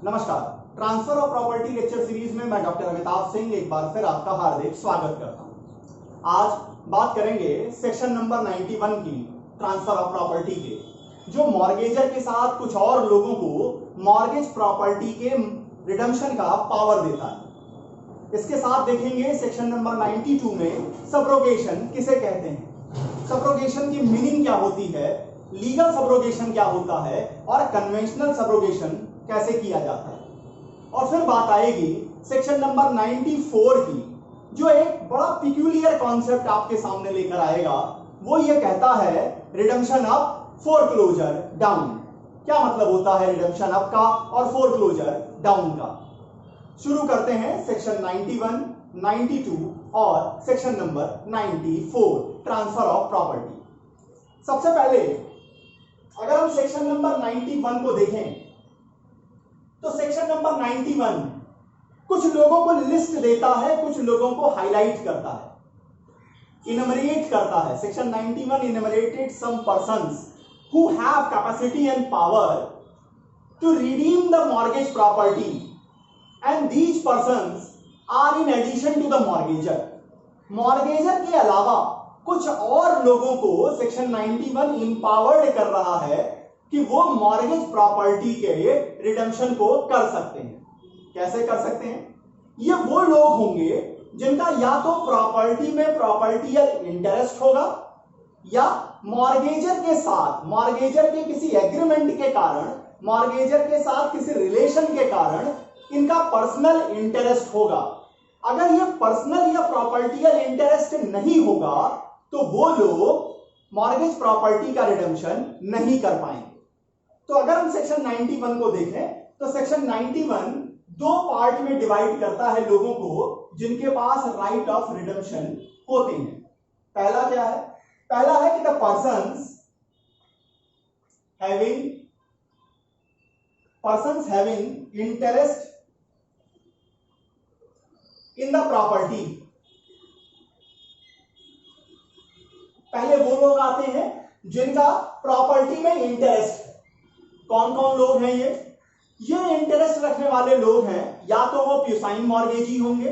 नमस्कार। Transfer of property lecture series में मैं डॉक्टर अमिताभ सिंह एक बार फिर आपका हार्दिक स्वागत करता हूं। आज बात करेंगे सेक्शन नंबर 91 की ट्रांसफर ऑफ प्रॉपर्टी के, जो मॉर्गेजर के साथ कुछ और लोगों को मॉर्गेज प्रॉपर्टी के रिडम्पशन का पावर देता है। इसके साथ देखेंगे सेक्शन नंबर 92 में सब्रोगेशन किसे कहते हैं, सब्रोगेशन की मीनिंग क्या होती है, लीगल सब्रोगेशन क्या होता है और कन्वेंशनल सब्रोगेशन कैसे किया जाता है। और फिर बात आएगी सेक्शन नंबर 94 की, जो एक बड़ा पिक्यूलियर कॉन्सेप्ट आपके सामने लेकर आएगा। वो ये कहता है रिडम्पशन अप फोरक्लोजर डाउन। क्या मतलब होता है रिडम्पशन अप का और फोरक्लोजर डाउन का। शुरू करते हैं सेक्शन 91, 92 और section number 94 transfer of property. सबसे पहले अगर हम सेक्शन नंबर 91 को देखें तो सेक्शन नंबर 91 कुछ लोगों को लिस्ट देता है, कुछ लोगों को हाईलाइट करता है, इनमरेट करता है। Section 91 enumerated some persons who have capacity and power to redeem the mortgage property and these persons are in addition to the mortgager। Mortgagor के अलावा कुछ और लोगों को सेक्शन 91 इंपावर्ड कर रहा है कि वो मॉर्गेज प्रॉपर्टी के रिडम्पशन को कर सकते हैं। कैसे कर सकते हैं? ये वो लोग होंगे जिनका या तो प्रॉपर्टी में प्रॉपर्टियल इंटरेस्ट होगा या मॉर्गेजर के साथ, मॉर्गेजर के किसी एग्रीमेंट के कारण, मॉर्गेजर के साथ किसी रिलेशन के कारण इनका पर्सनल इंटरेस्ट होगा। अगर ये पर्सनल या प्रॉपर्टियल इंटरेस्ट नहीं होगा तो वो लोग मॉर्गेज प्रॉपर्टी का रिडम्पशन नहीं कर पाएंगे। तो अगर हम सेक्शन 91 को देखें तो सेक्शन 91 दो पार्ट में डिवाइड करता है लोगों को जिनके पास राइट ऑफ रिडम्पशन होते हैं। पहला क्या है? पहला है कि the persons having interest in the property. पहले वो लोग आते हैं जिनका प्रॉपर्टी में इंटरेस्ट है। कौन कौन लोग हैं ये इंटरेस्ट रखने वाले लोग हैं, या तो वो प्यूसाइन मॉर्गेजी होंगे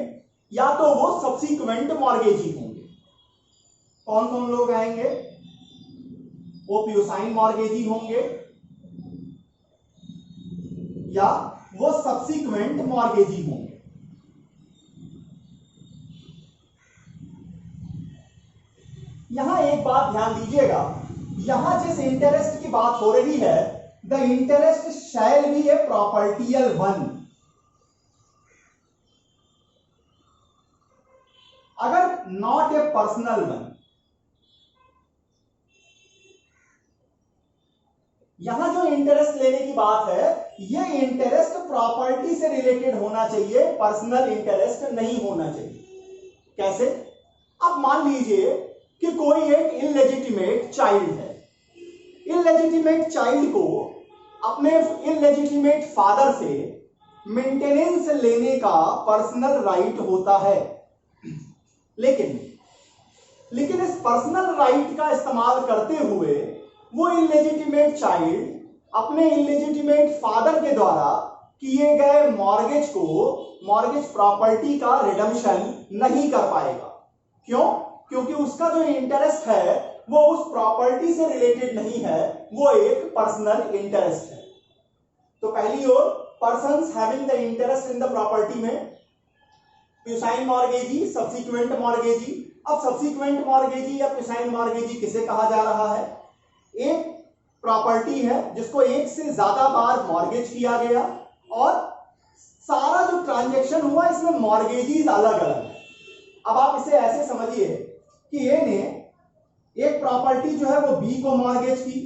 या तो वो सब्सीक्वेंट मॉर्गेजी होंगे। कौन कौन लोग आएंगे? वो प्यूसाइन मॉर्गेजी होंगे या वो सब्सीक्वेंट मॉर्गेजी होंगे। यहां एक बात ध्यान दीजिएगा, यहां जिस इंटरेस्ट की बात हो रही है, the interest shall be a proprietary one. अगर नॉट ए पर्सनल वन। यहां जो इंटरेस्ट लेने की बात है, ये इंटरेस्ट प्रॉपर्टी से रिलेटेड होना चाहिए, पर्सनल इंटरेस्ट नहीं होना चाहिए। कैसे? अब मान लीजिए कि कोई एक इललेजिटिमेट चाइल्ड है। इललेजिटिमेट चाइल्ड को अपने इललेजिटिमेट फादर से मेंटेनेंस लेने का पर्सनल राइट होता है, लेकिन इस पर्सनल राइट का इस्तेमाल करते हुए वो इललेजिटिमेट चाइल्ड अपने इललेजिटिमेट फादर के द्वारा किए गए मॉर्गेज को, मॉर्गेज प्रॉपर्टी का रिडम्पशन नहीं कर पाएगा। क्यों? क्योंकि उसका जो इंटरेस्ट है वो उस प्रॉपर्टी से रिलेटेड नहीं है, वो एक पर्सनल इंटरेस्ट है। तो पहली ओर persons having the interest in the property में प्यूसाइन मॉर्गेजी, सब्सीक्वेंट मॉर्गेजी। अब सब्सीक्वेंट मॉर्गेजी या प्यूसाइन मॉर्गेजी किसे कहा जा रहा है? एक प्रॉपर्टी है जिसको एक से ज्यादा बार मॉर्गेज किया गया और सारा जो ट्रांजैक्शन हुआ इसमें मॉर्गेजीज अलग अलग है। अब आप इसे ऐसे समझिए कि ए ने एक प्रॉपर्टी जो है वो बी को मॉर्गेज की,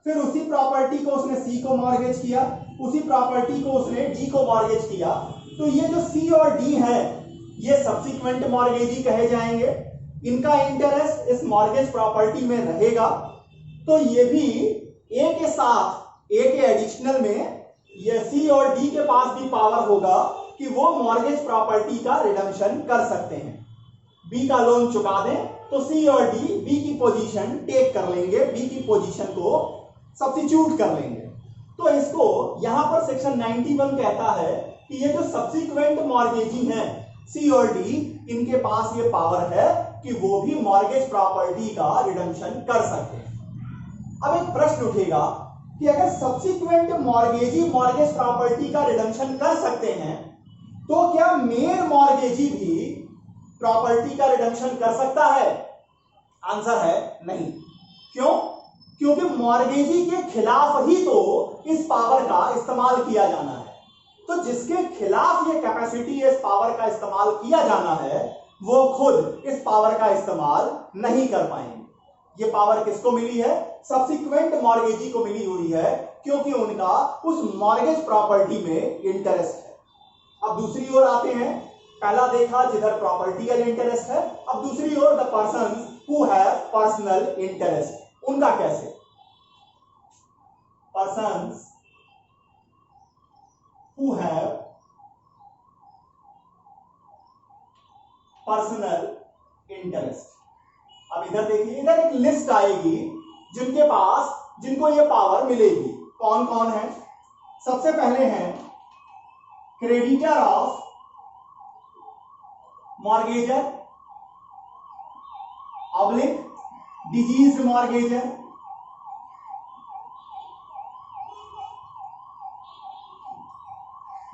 फिर उसी प्रॉपर्टी को उसने सी को मॉर्गेज किया, उसी प्रॉपर्टी को उसने डी को मॉर्गेज किया। तो ये जो सी और डी है ये सब्सीक्वेंट मॉर्गेजी कहे जाएंगे। इनका इंटरेस्ट इस मॉर्गेज प्रॉपर्टी में रहेगा। तो ये भी ए के साथ, ए के एडिशनल में ये सी और डी के पास भी पावर होगा कि वो मॉर्गेज प्रॉपर्टी का रिडम्पशन कर सकते हैं। बी का लोन चुका दें तो सी और डी बी की पोजीशन टेक कर लेंगे, बी की पोजीशन को सब्स्टिट्यूट कर लेंगे। तो इसको यहां पर सेक्शन 91 कहता है कि ये जो सब्सिक्वेंट मॉर्गेजी हैं सी और डी, इनके पास ये पावर है कि वो भी मॉर्गेज प्रॉपर्टी का रिडम्पशन कर सकते हैं। अब एक प्रश्न उठेगा कि अगर सब्सिक्वेंट मॉर्गेजी मॉर्गेज प्रॉपर्टी का रिडम्पशन कर सकते हैं तो क्या मेन मॉर्गेजी भी प्रॉपर्टी का रिडम्पशन कर सकता है? आंसर है नहीं। क्यों? क्योंकि मॉर्गेजी के खिलाफ ही तो इस पावर का इस्तेमाल किया जाना है। तो जिसके खिलाफ ये कैपेसिटी इस पावर का इस्तेमाल किया जाना है वो खुद इस पावर का इस्तेमाल नहीं कर पाएंगे। ये पावर किसको मिली है? सब्सिक्वेंट मॉर्गेजी को मिली हुई है, क्योंकि उनका उस मॉर्गेज प्रॉपर्टी में इंटरेस्ट है। अब दूसरी ओर आते हैं। पहला देखा जिधर प्रॉपर्टी का इंटरेस्ट है, अब दूसरी ओर the person who have personal interest, उनका कैसे? Persons who have personal interest. अब इधर देखिए, इधर एक लिस्ट आएगी जिनको ये पावर मिलेगी। कौन कौन है? सबसे पहले हैं creditor of mortgagor, oblique disease mortgagor,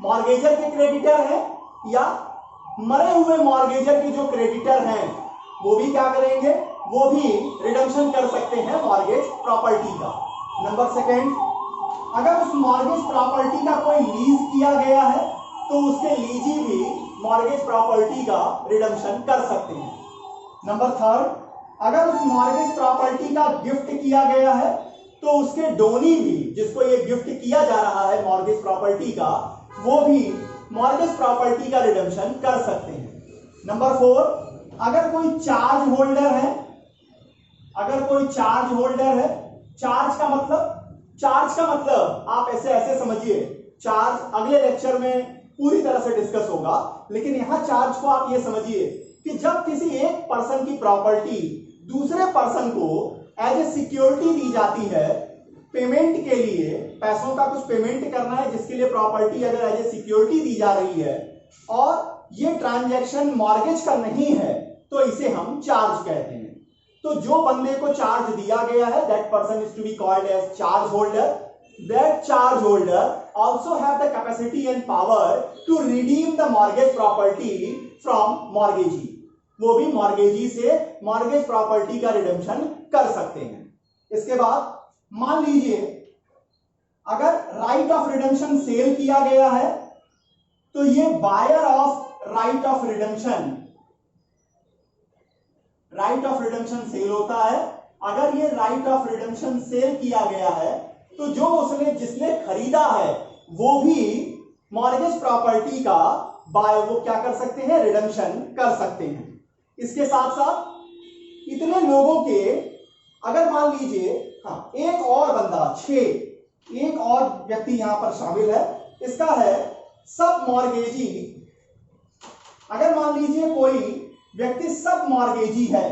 mortgagor के क्रेडिटर हैं या मरे हुए मॉर्गेजर के जो क्रेडिटर हैं वो भी क्या करेंगे? वो भी रिडम्पशन कर सकते हैं मॉर्गेज प्रॉपर्टी का। नंबर सेकंड, अगर उस मॉर्गेज प्रॉपर्टी का कोई लीज किया गया है तो उसके लीजी भी मॉर्गेज प्रॉपर्टी का रिडम्पशन कर सकते हैं। नंबर थर्ड, अगर उस मॉर्गेज प्रॉपर्टी का गिफ्ट किया गया है तो उसके डोनी भी, जिसको ये गिफ्ट किया जा रहा है मॉर्गेज प्रॉपर्टी का, वो भी मॉर्गेज प्रॉपर्टी का रिडम्पशन कर सकते हैं। नंबर फोर, अगर कोई चार्ज होल्डर है, चार्ज का मतलब आप ऐसे समझिए, चार्ज अगले लेक्चर में पूरी तरह से डिस्कस होगा, लेकिन यहां चार्ज को आप ये समझिए कि जब किसी एक पर्सन की प्रॉपर्टी दूसरे पर्सन को एज ए सिक्योरिटी दी जाती है, पेमेंट के लिए, पैसों का कुछ पेमेंट करना है जिसके लिए प्रॉपर्टी अगर एज ए सिक्योरिटी दी जा रही है और ये ट्रांजैक्शन मॉर्गेज का नहीं है, तो इसे हम चार्ज कहते हैं। तो जो बंदे को चार्ज दिया गया है, that person is to be called as charge holder. That charge holder also have the capacity and power to redeem the mortgage property from mortgagee। वो भी mortgagee से mortgage property का redemption कर सकते हैं। इसके बाद मान लीजिए अगर right of redemption सेल किया गया है तो ये buyer of right of redemption sale होता है। अगर ये right of redemption सेल किया गया है तो जो जिसने खरीदा है वो भी मॉर्गेज प्रॉपर्टी का वो क्या कर सकते हैं? रिडम्पशन कर सकते हैं। इसके साथ साथ इतने लोगों के, अगर मान लीजिए एक और बंदा, एक और व्यक्ति यहां पर शामिल है, इसका है सब मॉर्गेजी। अगर मान लीजिए कोई व्यक्ति सब मॉर्गेजी है,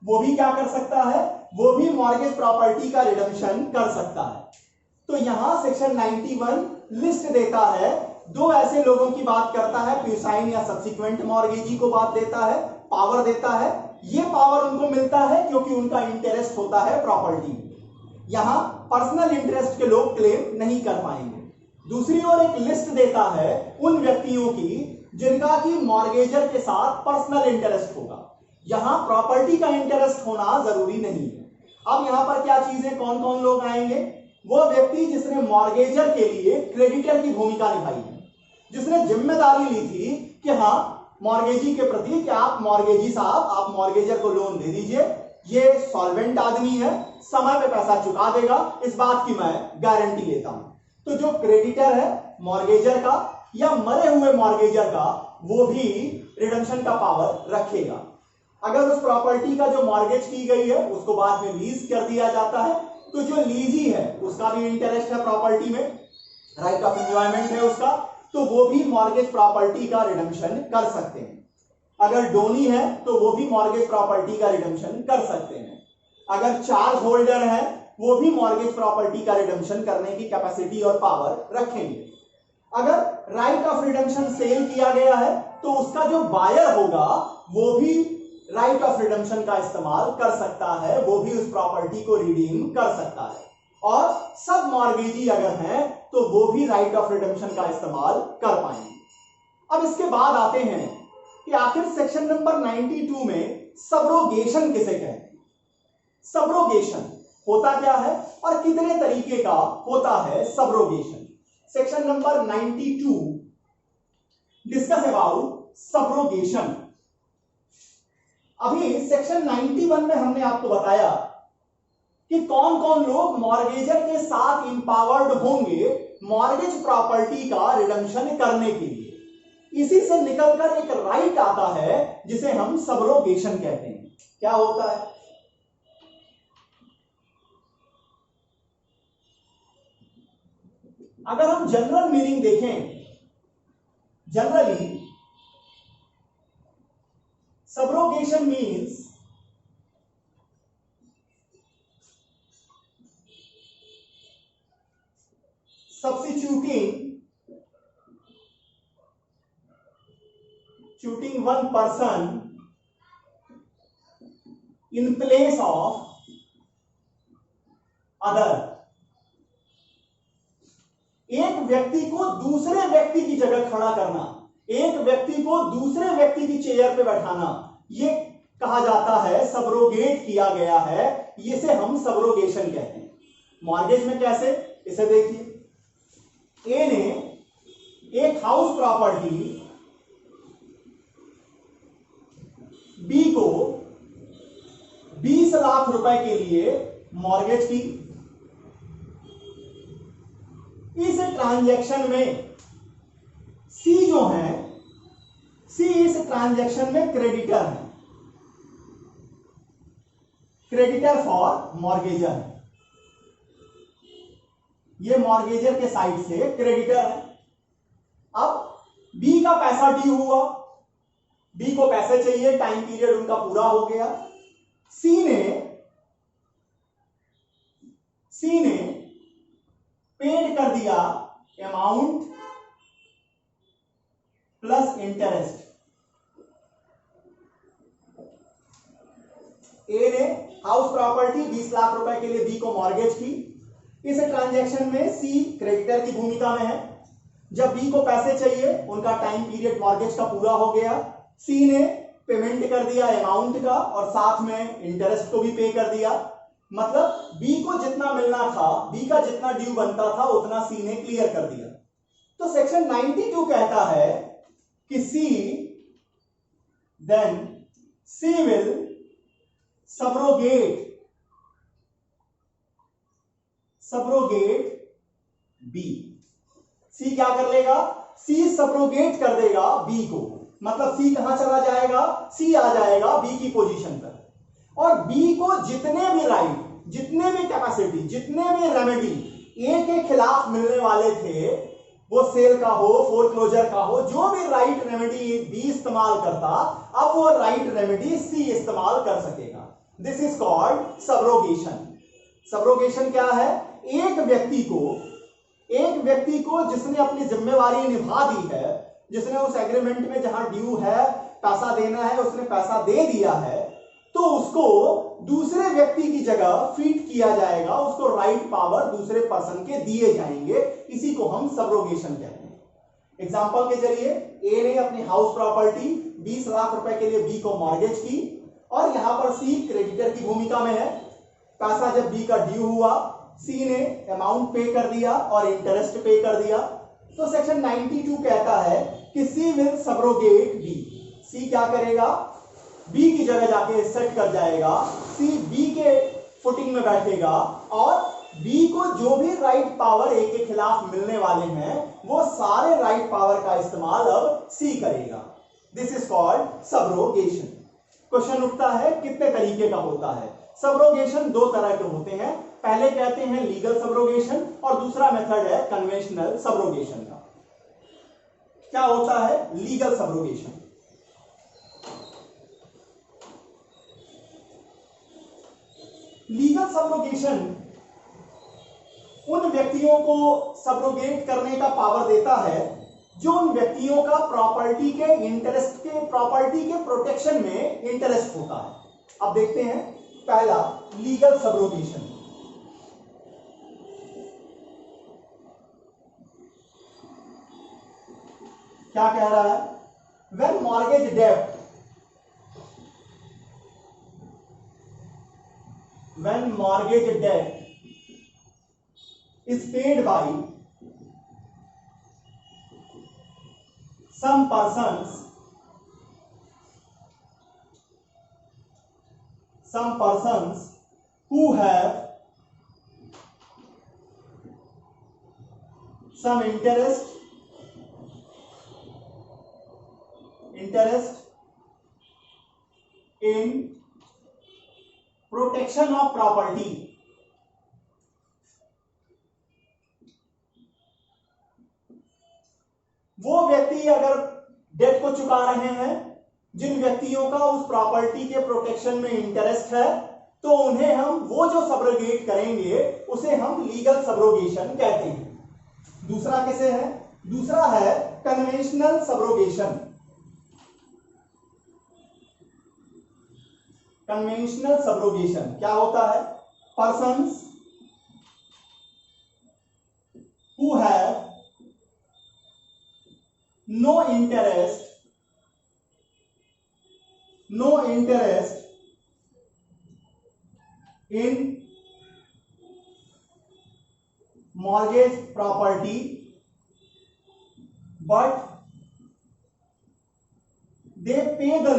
वो भी क्या कर सकता है? वो भी मॉर्गेज प्रॉपर्टी का रिडम्पशन कर सकता है। तो यहां सेक्शन 91 लिस्ट देता है, दो ऐसे लोगों की बात करता है, प्यूसाइन या सब्सिक्वेंट मॉर्गेजी को बात देता है, पावर देता है। ये पावर उनको मिलता है क्योंकि उनका इंटरेस्ट होता है प्रॉपर्टी में। यहां पर्सनल इंटरेस्ट के लोग क्लेम नहीं कर पाएंगे। दूसरी ओर एक लिस्ट देता है उन व्यक्तियों की जिनका की मॉर्गेजर के साथ पर्सनल इंटरेस्ट होगा। यहां प्रॉपर्टी का इंटरेस्ट होना जरूरी नहीं है। अब यहां पर क्या चीजें, कौन कौन लोग आएंगे? वो व्यक्ति जिसने मॉर्गेजर के लिए क्रेडिटर की भूमिका निभाई है, जिसने जिम्मेदारी ली थी कि हाँ मॉर्गेजी के प्रति कि आप मॉर्गेजी साहब, आप मॉर्गेजर को लोन दे दीजिए, ये सॉल्वेंट आदमी है, समय पे पैसा चुका देगा, इस बात की मैं गारंटी लेता हूं। तो जो क्रेडिटर है मॉर्गेजर का या मरे हुए मॉर्गेजर का, वो भी रिडम्पशन का पावर रखेगा। अगर उस प्रॉपर्टी का जो मॉर्गेज की गई है उसको बाद में लीज कर दिया जाता है, तो जो लीजी है उसका भी इंटरेस्ट है प्रॉपर्टी में, राइट ऑफ एंजॉयमेंट है उसका, तो वो भी मॉर्गेज प्रॉपर्टी का रिडम्पशन कर सकते हैं। अगर डोनी है तो वो भी मॉर्गेज प्रॉपर्टी का रिडम्पशन कर सकते हैं। अगर चार्ज होल्डर है वो भी मॉर्गेज प्रॉपर्टी का रिडम्पशन करने की कैपेसिटी और पावर रखेंगे। अगर राइट ऑफ रिडम्पशन सेल किया गया है तो उसका जो बायर होगा वो भी राइट ऑफ रिडम्पशन का इस्तेमाल कर सकता है, वो भी उस प्रॉपर्टी को रिडीम कर सकता है। और सब मॉर्गेजी अगर हैं तो वो भी राइट ऑफ रिडम्पशन का इस्तेमाल कर पाएंगे। अब इसके बाद आते हैं कि आखिर सेक्शन नंबर 92 में सबरोगेशन किसे कहते हैं। सबरोगेशन होता क्या है और कितने तरीके का होता है subrogation. Section number 92 discuss about subrogation. अभी सेक्शन 91 में हमने आपको बताया कि कौन कौन लोग मॉर्गेजर के साथ इंपावर्ड होंगे मॉर्गेज प्रॉपर्टी का रिडम्पशन करने के लिए। इसी से निकलकर एक राइट आता है जिसे हम सबरोगेशन कहते हैं। क्या होता है? अगर हम जनरल मीनिंग देखें, generally subrogation means substituting one person in place of other। एक व्यक्ति को दूसरे व्यक्ति की जगह खड़ा करना, एक व्यक्ति को दूसरे व्यक्ति की चेयर पे बैठाना, ये कहा जाता है सबरोगेट किया गया है, इसे हम सबरोगेशन कहते हैं। मॉर्गेज में कैसे, इसे देखिए। ए ने एक हाउस प्रॉपर्टी बी को 20 लाख रुपए के लिए मॉर्गेज की। इस ट्रांजैक्शन में सी जो है, सी इस ट्रांजैक्शन में क्रेडिटर है, क्रेडिटर फॉर मॉर्गेजर है। ये मॉर्गेजर के साइड से क्रेडिटर है। अब बी का पैसा ड्यू हुआ, बी को पैसे चाहिए, टाइम पीरियड उनका पूरा हो गया। सी ने पेड कर दिया अमाउंट प्लस इंटरेस्ट। ए ने हाउस प्रॉपर्टी 20 लाख रुपए के लिए बी को मॉर्गेज की। इस ट्रांजैक्शन में सी क्रेडिटर की भूमिका में है। जब बी को पैसे चाहिए, उनका टाइम पीरियड मॉर्गेज का पूरा हो गया, सी ने पेमेंट कर दिया अमाउंट का और साथ में इंटरेस्ट को भी पे कर दिया। मतलब बी को जितना मिलना था, बी का जितना ड्यू बनता था उतना सी ने क्लियर कर दिया। तो सेक्शन 92 कहता है कि सी विल सबरोगेट बी। सी क्या कर लेगा? सी सबरोगेट कर देगा बी को। मतलब सी कहां चला जाएगा? सी आ जाएगा बी की पोजीशन पर। और बी को जितने भी राइट, जितने भी कैपेसिटी, जितने भी रेमेडी ए के खिलाफ मिलने वाले थे, वो सेल का हो, फोरक्लोजर का हो, जो भी राइट रेमेडी बी इस्तेमाल करता, अब वो राइट रेमेडी सी इस्तेमाल कर सकेगा। This is called subrogation. Subrogation क्या है? एक व्यक्ति को जिसने अपनी जिम्मेवारी निभा दी है, जिसने उस एग्रीमेंट में जहां ड्यू है, पैसा देना है, उसने पैसा दे दिया है, तो उसको दूसरे व्यक्ति की जगह फीड किया जाएगा, उसको राइट पावर दूसरे पर्सन के दिए जाएंगे। इसी को हम सबरोगेशन कहते हैं। एग्जांपल के जरिए ए ने अपनी हाउस प्रॉपर्टी 20 लाख रुपए के लिए बी को मॉर्गेज की और यहां पर सी क्रेडिटर की भूमिका में है। पैसा जब बी का ड्यू हुआ, सी ने अमाउंट पे कर दिया और इंटरेस्ट पे कर दिया। तो सेक्शन 92 कहता है कि सी विल सबरोगेट बी। सी क्या करेगा? बी की जगह जाके सेट कर जाएगा, सी बी के फुटिंग में बैठेगा और बी को जो भी राइट पावर ए के खिलाफ मिलने वाले हैं, वो सारे राइट पावर का इस्तेमाल अब सी करेगा। This is called subrogation. Question उठता है कितने तरीके का होता है? सबरोगेशन दो तरह के होते हैं। पहले कहते हैं लीगल सबरोगेशन और दूसरा मेथड है कन्वेंशनल सबरोगेशन का। क्या होता है लीगल सबरोगेशन? लीगल सबरोगेशन उन व्यक्तियों को सब्रोगेट करने का पावर देता है जो उन व्यक्तियों का प्रॉपर्टी के प्रोटेक्शन में इंटरेस्ट होता है। अब देखते हैं पहला, लीगल सब्रोगेशन। क्या कह रहा है? व्हेन मॉर्गेज डेब्ट is paid by some persons who have some interest in protection of property, वो व्यक्ति अगर डेट को चुका रहे हैं, जिन व्यक्तियों का उस प्रॉपर्टी के प्रोटेक्शन में इंटरेस्ट है, तो उन्हें हम वो जो सब्रोगेट करेंगे उसे हम लीगल सब्रोगेशन कहते हैं। दूसरा कैसे है? दूसरा है कन्वेंशनल सब्रोगेशन। कन्वेंशनल सब्रोगेशन क्या होता है? Persons who have no interest in mortgage property, but they paid the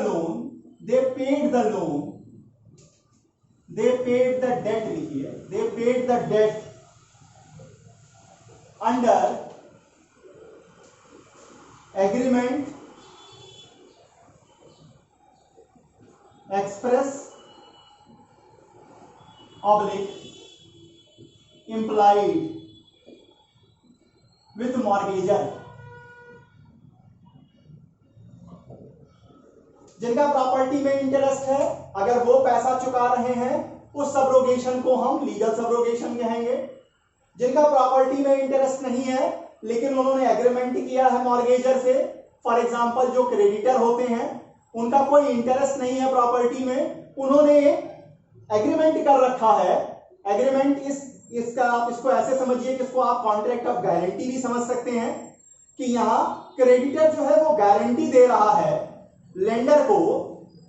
debt under agreement express / implied with mortgager। जिनका प्रॉपर्टी में इंटरेस्ट है, अगर वो पैसा चुका रहे हैं, उस सब्रोगेशन को हम लीगल सब्रोगेशन कहेंगे। जिनका प्रॉपर्टी में इंटरेस्ट नहीं है लेकिन उन्होंने एग्रीमेंट किया है मॉर्गेजर से, फॉर एग्जांपल जो क्रेडिटर होते हैं उनका कोई इंटरेस्ट नहीं है प्रॉपर्टी में, उन्होंने एग्रीमेंट कर रखा है। एग्रीमेंट इसका आप इसको ऐसे समझिए कि इसको आप कॉन्ट्रैक्ट ऑफ गारंटी भी समझ सकते हैं कि यहाँ क्रेडिटर जो है वो गारंटी दे रहा है लेंडर को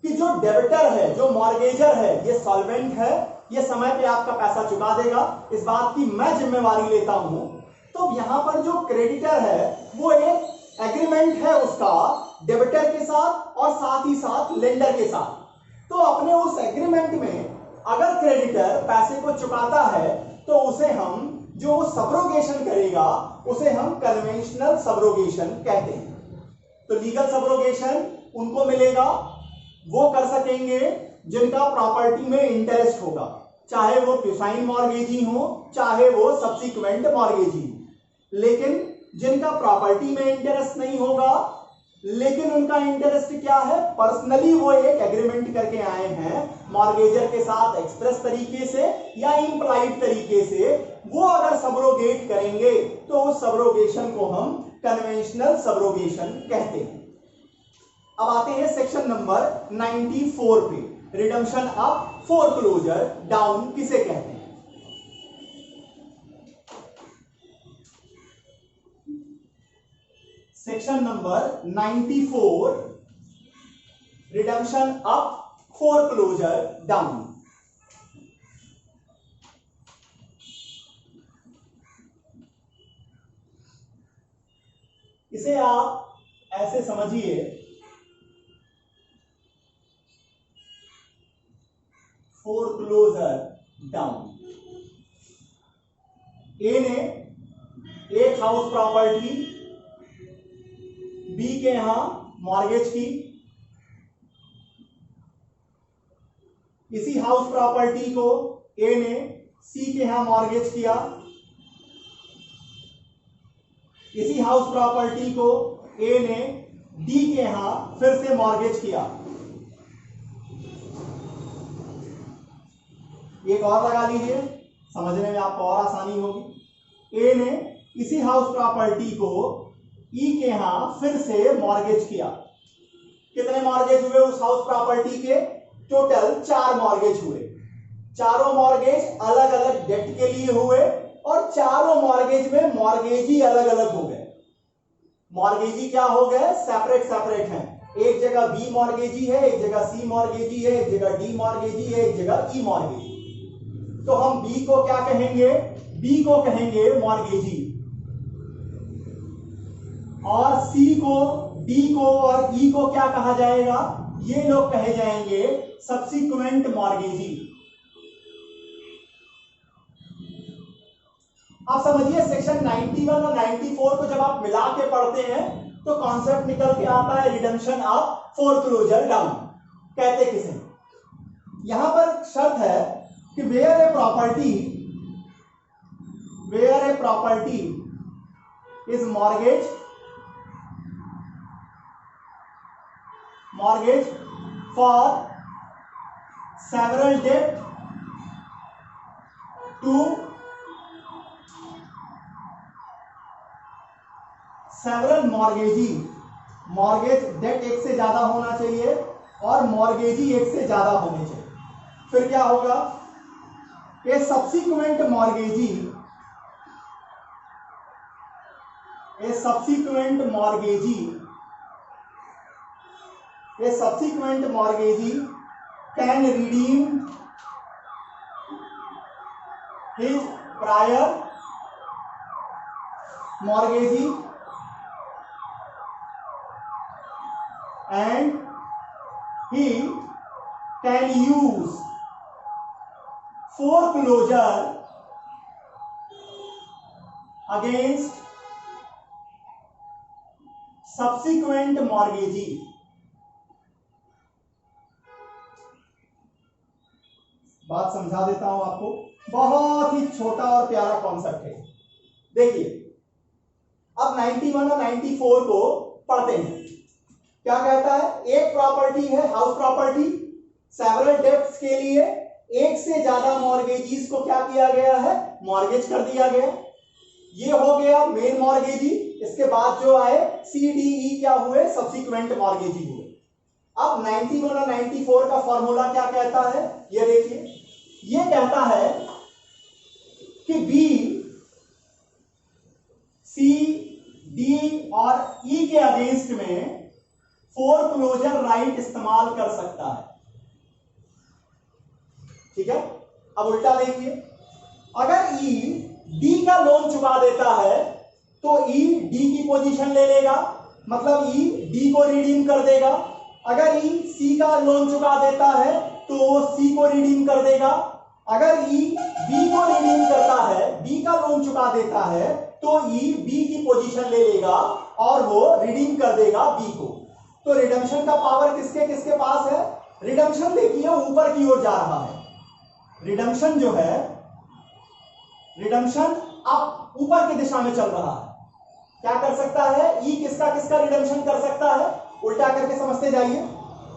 कि जो डेबिटर है, जो मॉर्गेजर है, ये सॉल्वेंट है, ये समय पे आपका पैसा चुका देगा, इस बात की मैं जिम्मेवारी लेता हूं। तो यहां पर जो क्रेडिटर है वो एक एग्रीमेंट है उसका डेबिटर के साथ और साथ ही साथ लेंडर के साथ। तो अपने उस एग्रीमेंट में अगर क्रेडिटर पैसे को चुकाता है तो उसे हम जो सब्रोगेशन करेगा उसे हम कन्वेंशनल सब्रोगेशन कहते हैं। तो लीगल सब्रोगेशन उनको मिलेगा, वो कर सकेंगे जिनका प्रॉपर्टी में इंटरेस्ट होगा, चाहे वो क्विसाइन मॉर्गेजी हो, चाहे वो सब्सिक्वेंट मॉर्गेजी। लेकिन जिनका प्रॉपर्टी में इंटरेस्ट नहीं होगा, लेकिन उनका इंटरेस्ट क्या है, पर्सनली वो एक एग्रीमेंट करके आए हैं मॉर्गेजर के साथ एक्सप्रेस तरीके से या इंप्लाइड तरीके से, वो अगर सब्रोगेट करेंगे तो उस सब्रोगेशन को हम कन्वेंशनल सब्रोगेशन कहते हैं। अब आते हैं सेक्शन नंबर 94 पे, रिडम्पशन ऑफ फोरक्लोजर डाउन किसे कहते हैं। Section number 94, redemption of foreclosure down. इसे आप ऐसे समझिए, फोरक्लोजर डाउन। ए ने एक हाउस प्रॉपर्टी बी के यहां मॉर्गेज की, इसी हाउस प्रॉपर्टी को ए ने सी के यहां मॉर्गेज किया, इसी हाउस प्रॉपर्टी को ए ने डी के यहां फिर से मॉर्गेज किया। एक और लगा लीजिए, समझने में आपको और आसानी होगी। ए ने इसी हाउस प्रॉपर्टी को ई के यहां फिर से मॉर्गेज किया। कितने मॉर्गेज हुए उस हाउस प्रॉपर्टी के? टोटल 4 मॉर्गेज हुए। चारों मॉर्गेज अलग अलग डेट के लिए हुए और चारों मॉर्गेज में मॉर्गेजी अलग अलग हो गए। मॉर्गेजी क्या हो गए? सेपरेट सेपरेट हैं। एक जगह बी मॉर्गेजी है, एक जगह सी मॉर्गेजी है, एक जगह डी मॉर्गेजी है, एक जगह ई मॉर्गेजी। तो हम बी को क्या कहेंगे? बी को कहेंगे मॉर्गेजी, और सी को, डी को और ई को क्या कहा जाएगा? ये लोग कहे जाएंगे सब्सिक्वेंट मॉर्गेजी। आप समझिए सेक्शन 91 और 94 को जब आप मिला के पढ़ते हैं तो कॉन्सेप्ट निकल के आता है रिडम्पशन अप, फोरक्लोजर डाउन। कहते किसे? यहां पर शर्त है कि where a property is mortgage for several debt to several mortgagee. Mortgage debt एक से ज्यादा होना चाहिए और मॉर्गेजी एक से ज्यादा होने चाहिए। फिर क्या होगा? A subsequent mortgagee can redeem his prior mortgagee and he can use foreclosure against subsequent mortgagee। बात समझा देता हूं आपको, बहुत ही छोटा और प्यारा कॉन्सेप्ट है। देखिए अब 91 और 94 को पढ़ते हैं। क्या कहता है? एक प्रॉपर्टी है हाउस प्रॉपर्टी, सेवरल डेट्स के लिए एक से ज्यादा मॉर्गेजीज को क्या किया गया है? मॉर्गेज कर दिया गया। ये हो गया मेन मॉर्गेजी। इसके बाद जो आए सी डी ई क्या हुए? सब्सिक्वेंट मॉर्गेजी हुए। अब 91 और 94 का फॉर्मूला क्या कहता है? ये देखिए, ये कहता है कि बी सी डी और ई के अगेंस्ट में फोरक्लोजर राइट इस्तेमाल कर सकता है। ठीक है, अब उल्टा देखिए, अगर ई डी का लोन चुका देता है तो ई डी की पोजीशन ले लेगा, मतलब ई डी को रिडीम कर देगा। अगर ई सी का लोन चुका देता है तो वो सी को रिडीम कर देगा। अगर ई बी को रिडीम करता है, बी का लोन चुका देता है तो ई बी की पोजीशन ले लेगा और वो रिडीम कर देगा बी को। तो रिडम्पशन का पावर किसके किसके पास है? रिडम्पशन देखिए ऊपर की ओर जा रहा है। रिडम्पशन जो है, रिडम्पशन अब ऊपर की दिशा में चल रहा है। क्या कर सकता है? ई किसका किसका रिडम्पशन कर सकता है? उल्टा करके समझते जाइए,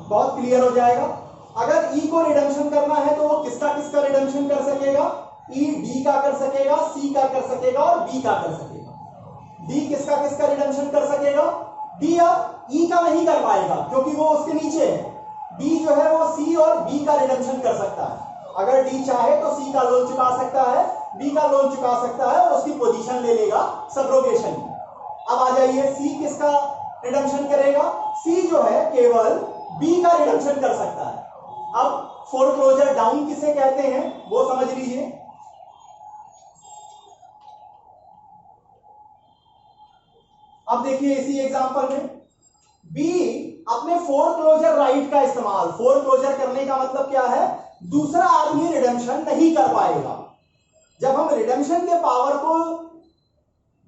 बहुत क्लियर हो जाएगा। अगर ई को रिडम्पशन करना है तो वो किसका किसका रिडम्पशन कर सकेगा? ई डी का कर सकेगा, सी का कर सकेगा और बी का कर सकेगा। डी किसका किसका रिडम्पशन कर सकेगा? डी और ई का नहीं कर पाएगा क्योंकि वो उसके नीचे है। डी जो है वो सी और बी का रिडम्पशन कर सकता है। अगर डी चाहे तो सी का लोन चुका सकता है, बी का लोन चुका सकता है और उसकी पोजीशन ले लेगा सब्रोगेशन। अब आ जाइए, सी किसका रिडम्पशन करेगा? सी जो है केवल बी का रिडम्पशन कर सकता है। अब फोरक्लोजर डाउन किसे कहते हैं वो समझ लीजिए। अब देखिए इसी एग्जांपल में बी अपने फोरक्लोजर राइट का इस्तेमाल, फोरक्लोजर करने का मतलब क्या है? दूसरा आदमी रिडेम्पशन नहीं कर पाएगा। जब हम रिडेम्पशन के पावर को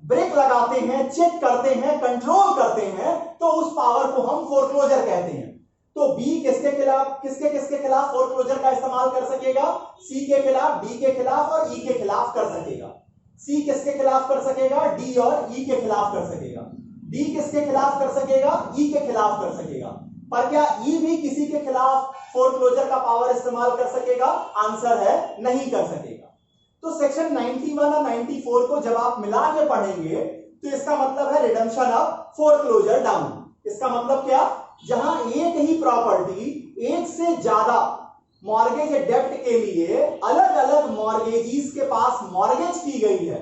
ब्रेक लगाते हैं, चेक करते हैं, कंट्रोल करते हैं, तो उस पावर को हम फोरक्लोजर कहते हैं। तो बी किसके खिलाफ, किसके किसके खिलाफ फोरक्लोजर का इस्तेमाल कर सकेगा? सी के खिलाफ, डी के खिलाफ और ई के खिलाफ कर सकेगा। सी किसके खिलाफ कर सकेगा? डी और ई के खिलाफ कर सकेगा। डी किसके खिलाफ कर सकेगा? ई के खिलाफ कर सकेगा। पर क्या ई भी किसी के खिलाफ फोरक्लोजर का पावर इस्तेमाल कर सकेगा? आंसर है नहीं कर सकेगा। तो सेक्शन 91 और 94 को जब आप मिला के पढ़ेंगे तो इसका मतलब है रिडम्पशन ऑफ फोरक्लोजर डाउन। इसका मतलब क्या, जहां एक ही प्रॉपर्टी एक से ज्यादा मॉर्गेज डेब्ट के लिए अलग अलग मॉर्गेजीज के पास मॉर्गेज की गई है,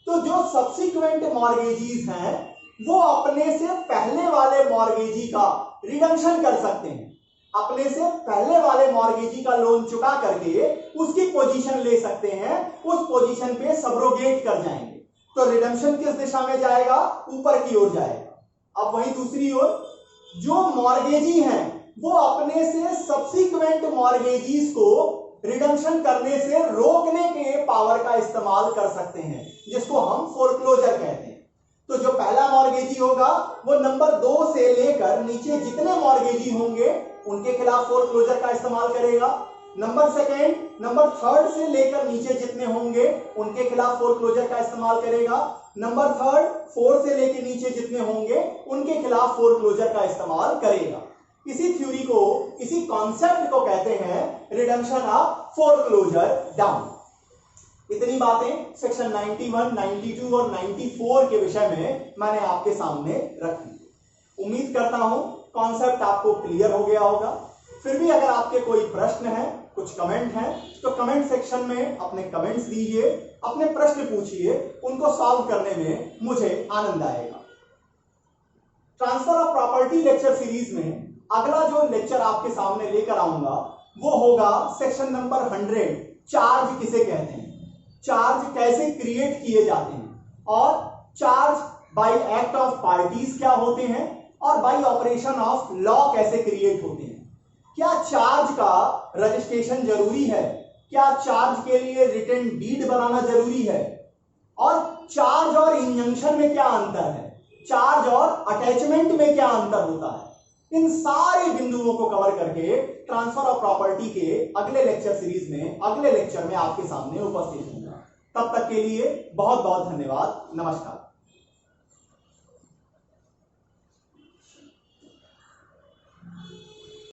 तो जो सब्सिक्वेंट मॉर्गेजीज हैं वो अपने से पहले वाले मॉर्गेजी का रिडम्पशन कर सकते हैं, अपने से पहले वाले मॉर्गेजी का लोन चुका करके उसकी पोजीशन ले सकते हैं, उस पोजीशन पे सबरोगेट कर जाएंगे। तो रिडम्पशन किस दिशा में जाएगा, ऊपर की ओर जाएगा। अब वहीं दूसरी ओर जो मॉर्गेजी हैं वो अपने से सब्सिक्वेंट मॉर्गेजीज को रिडम्पशन करने से रोकने के पावर का इस्तेमाल कर सकते हैं, जिसको हम फोरक्लोजर कहते हैं। तो जो पहला मॉर्गेजी होगा वो नंबर 2 से लेकर नीचे जितने मॉर्गेजी होंगे उनके खिलाफ फोरक्लोजर का इस्तेमाल करेगा। नंबर 3 से लेकर नीचे जितने होंगे उनके खिलाफ फोरक्लोजर का इस्तेमाल करेगा। नंबर 4 से लेकर नीचे जितने होंगे उनके खिलाफ फोरक्लोजर का इस्तेमाल करेगा। इसी थ्योरी को, इसी कॉन्सेप्ट को कहते हैं रिडम्पशन ऑफ फोरक्लोजर डाउन। इतनी बातें सेक्शन 91, 92 और 94 के विषय में मैंने आपके सामने रखी। उम्मीद करता हूं कॉन्सेप्ट आपको क्लियर हो गया होगा। फिर भी अगर आपके कोई प्रश्न है, कुछ कमेंट हैं, तो कमेंट सेक्शन में अपने कमेंट्स दीजिए, अपने प्रश्न पूछिए, उनको सॉल्व करने में मुझे आनंद आएगा। Transfer of property lecture series में अगला जो लेक्चर आपके सामने लेकर आऊंगा वो होगा सेक्शन नंबर 100, चार्ज किसे कहते हैं, चार्ज कैसे क्रिएट किए जाते हैं, और charge by act of parties क्या होते हैं, और बाय ऑपरेशन ऑफ लॉ कैसे क्रिएट होते हैं। क्या चार्ज का रजिस्ट्रेशन जरूरी है, क्या चार्ज के लिए रिटन डीड बनाना जरूरी है, और चार्ज और इंजंक्शन में क्या अंतर है, चार्ज और अटैचमेंट में क्या अंतर होता है। इन सारे बिंदुओं को कवर करके ट्रांसफर ऑफ प्रॉपर्टी के अगले लेक्चर सीरीज में, अगले लेक्चर में आपके सामने उपस्थित होगा। तब तक के लिए बहुत बहुत धन्यवाद। नमस्कार।